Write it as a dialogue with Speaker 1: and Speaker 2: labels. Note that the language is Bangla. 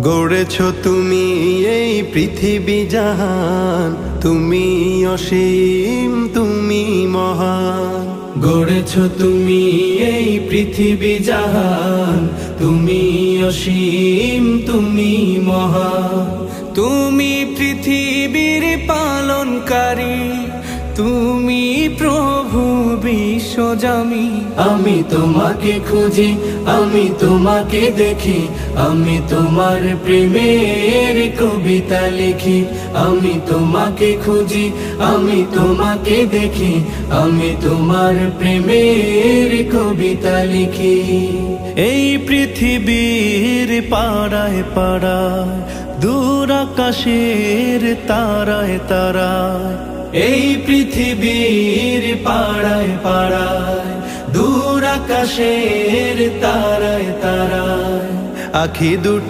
Speaker 1: গড়েছ তুমি এই পৃথিবী জাহান, তুমি অসীম তুমি মহান।
Speaker 2: গড়েছ তুমি এই পৃথিবী জাহান, তুমি অসীম তুমি মহান। তুমি পৃথিবীর পালনকারী, তুমি প্রভু বিশ্বজামি। আমি তোমাকে খুঁজি, আমি তোমাকে দেখি, আমি তোমার প্রেমের কবিতা লিখি। আমি তোমাকে খুঁজি, আমি তোমাকে দেখি, আমি তোমার প্রেমের কবিতা লিখি।
Speaker 3: এই পৃথিবীর পাড়ায় পাড়ায়, দূর আকাশের তারায় তারায়।
Speaker 2: এই পৃথিবীর পাড়ায় পাড়ায়, দূর আকাশের তারায় তারায়।
Speaker 1: আখি দুটি